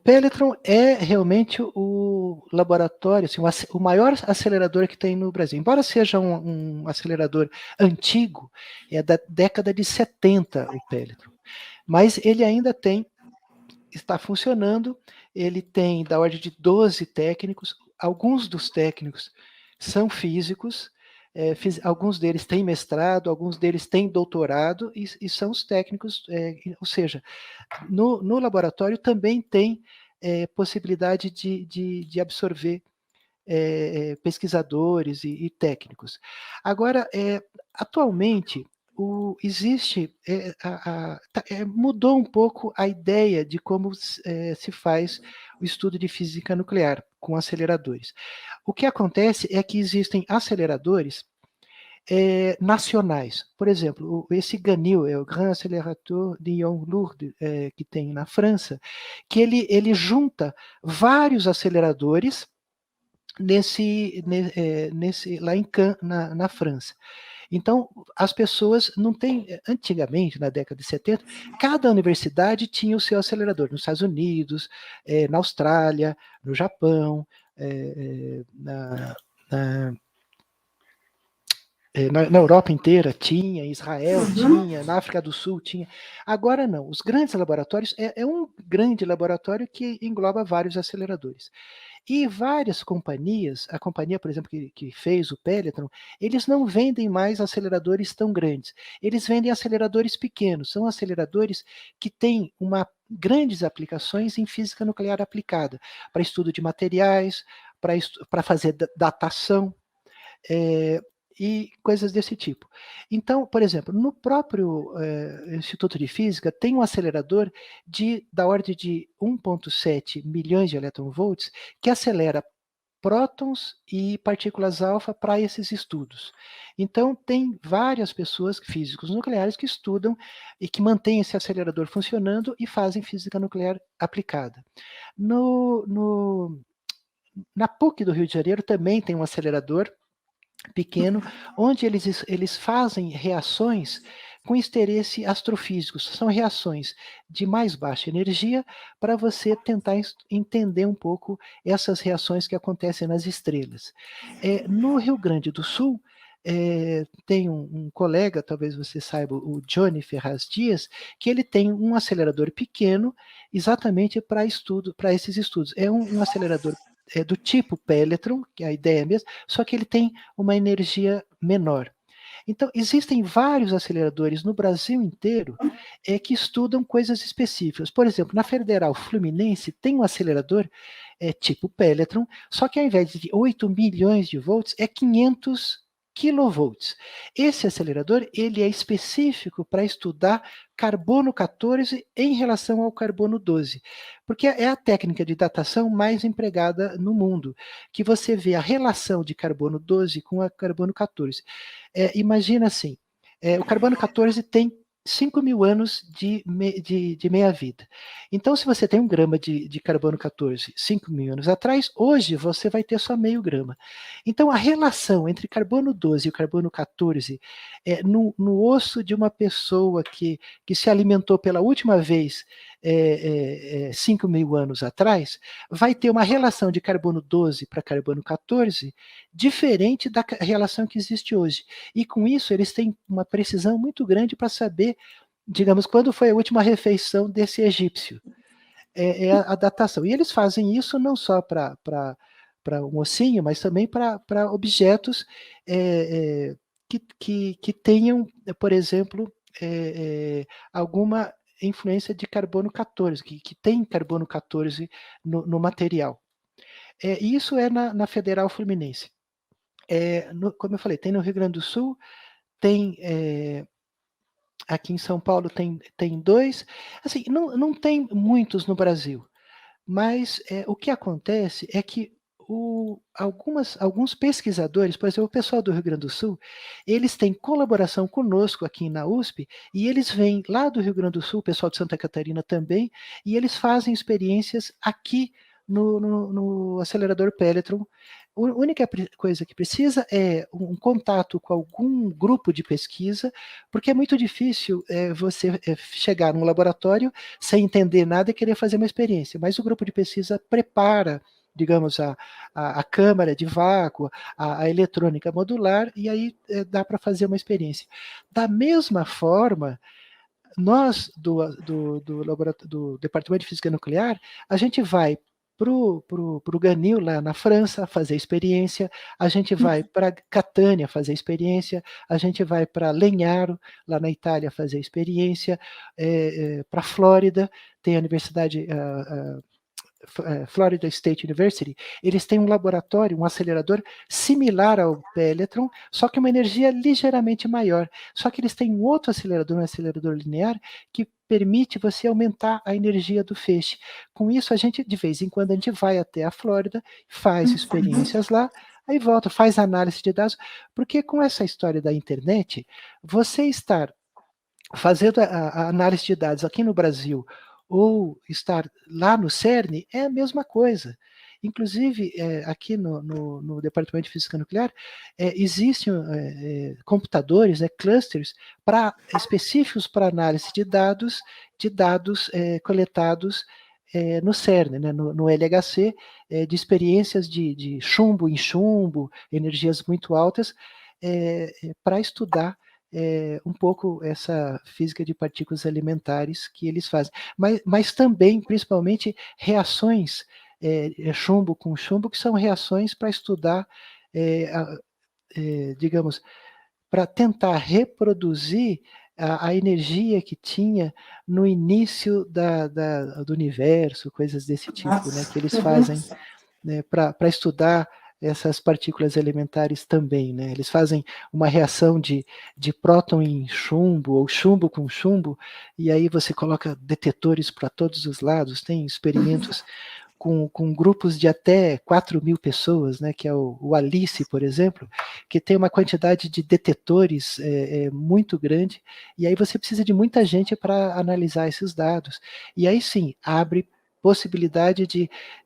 Pelletron é realmente o laboratório, assim, o maior acelerador que tem no Brasil. Embora seja um acelerador antigo, é da década de 70 o Pelletron. Mas ele ainda está funcionando, ele tem da ordem de 12 técnicos, alguns dos técnicos são físicos, alguns deles têm mestrado, alguns deles têm doutorado, e são os técnicos, ou seja, no laboratório também tem possibilidade de absorver pesquisadores e técnicos. Agora, atualmente, existe, mudou um pouco a ideia de como se faz o estudo de física nuclear com aceleradores. O que acontece é que existem aceleradores nacionais. Por exemplo, esse GANIL, é o Grand Accélérateur de Lyon-Lourdes, que tem na França, que ele junta vários aceleradores lá em Cannes, na França. Então, as pessoas não têm. Antigamente, na década de 70, cada universidade tinha o seu acelerador. Nos Estados Unidos, na Austrália, no Japão, na Europa inteira tinha, em Israel tinha, na África do Sul tinha. Agora não. Os grandes laboratórios, um grande laboratório que engloba vários aceleradores. E várias companhias, a companhia, por exemplo, que fez o Pelletron, eles não vendem mais aceleradores tão grandes. Eles vendem aceleradores pequenos. São aceleradores que têm grandes aplicações em física nuclear aplicada, para estudo de materiais, para fazer datação, e coisas desse tipo. Então, por exemplo, no próprio Instituto de Física tem um acelerador da ordem de 1,7 milhões de eletronvolts que acelera prótons e partículas alfa para esses estudos. Então, tem várias pessoas, físicos nucleares, que estudam e que mantêm esse acelerador funcionando e fazem física nuclear aplicada. Na PUC do Rio de Janeiro também tem um acelerador pequeno, onde eles fazem reações com interesse astrofísico. São reações de mais baixa energia para você tentar entender um pouco essas reações que acontecem nas estrelas. No Rio Grande do Sul, tem um colega, talvez você saiba, o Johnny Ferraz Dias, que ele tem um acelerador pequeno exatamente para esses estudos. É um acelerador do tipo Pelletron, que a ideia é a mesma, só que ele tem uma energia menor. Então, existem vários aceleradores no Brasil inteiro que estudam coisas específicas. Por exemplo, na Federal Fluminense tem um acelerador tipo Pelletron, só que ao invés de 8 milhões de volts, é 500 kilovolts. Esse acelerador ele é específico para estudar carbono 14 em relação ao carbono 12, porque é a técnica de datação mais empregada no mundo, que você vê a relação de carbono 12 com a carbono 14. Imagina assim, o carbono 14 tem 5.000 anos de meia-vida. Então, se você tem 1 grama de carbono 14, 5.000 anos atrás, hoje você vai ter só meio grama. Então, a relação entre carbono 12 e o carbono 14 no osso de uma pessoa que se alimentou pela última vez 5.000 anos atrás, vai ter uma relação de carbono 12 para carbono 14 diferente da relação que existe hoje. E com isso, eles têm uma precisão muito grande para saber, digamos, quando foi a última refeição desse egípcio. É a datação. E eles fazem isso não só para um ossinho, mas também para objetos que tenham, por exemplo, alguma influência de carbono 14, que tem carbono 14 no material. Isso é na Federal Fluminense. Como eu falei, tem no Rio Grande do Sul, tem aqui em São Paulo tem 2, assim, não tem muitos no Brasil, mas o que acontece é que alguns pesquisadores, por exemplo, o pessoal do Rio Grande do Sul, eles têm colaboração conosco aqui na USP, e eles vêm lá do Rio Grande do Sul, o pessoal de Santa Catarina também, e eles fazem experiências aqui no acelerador Pelletron, única coisa que precisa é um contato com algum grupo de pesquisa, porque é muito difícil você chegar num laboratório sem entender nada e querer fazer uma experiência, mas o grupo de pesquisa prepara, digamos, a câmara de vácuo, a eletrônica modular, e aí dá para fazer uma experiência. Da mesma forma, nós do Departamento de Física Nuclear, a gente vai para o Ganil, lá na França, fazer experiência, a gente vai para Catânia fazer experiência, a gente vai para Legnaro, lá na Itália, fazer experiência, para a Flórida, tem a Universidade Florida State University, eles têm um laboratório, um acelerador similar ao Peletron, só que uma energia ligeiramente maior. Só que eles têm um outro acelerador, um acelerador linear, que permite você aumentar a energia do feixe. Com isso, a gente, de vez em quando, a gente vai até a Flórida, faz experiências lá, aí volta, faz análise de dados, porque com essa história da internet, você estar fazendo a análise de dados aqui no Brasil ou estar lá no CERN é a mesma coisa. Inclusive, aqui no Departamento de Física Nuclear, existem computadores, clusters, específicos para análise de dados coletados no CERN, né, no LHC, de experiências de chumbo em chumbo, energias muito altas, para estudar um pouco essa física de partículas elementares que eles fazem. Mas também, principalmente, reações chumbo com chumbo, que são reações para estudar, digamos, para tentar reproduzir a energia que tinha no início do universo, coisas desse tipo, né, que eles fazem, né, para estudar essas partículas elementares também, né? Eles fazem uma reação de próton em chumbo, ou chumbo com chumbo, e aí você coloca detetores para todos os lados, tem experimentos com grupos de até 4.000 pessoas, né, que é o ALICE, por exemplo, que tem uma quantidade de detetores muito grande, e aí você precisa de muita gente para analisar esses dados. E aí sim, abre possibilidade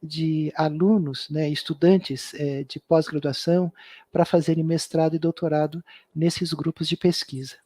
de alunos, né, estudantes de pós-graduação, para fazerem mestrado e doutorado nesses grupos de pesquisa.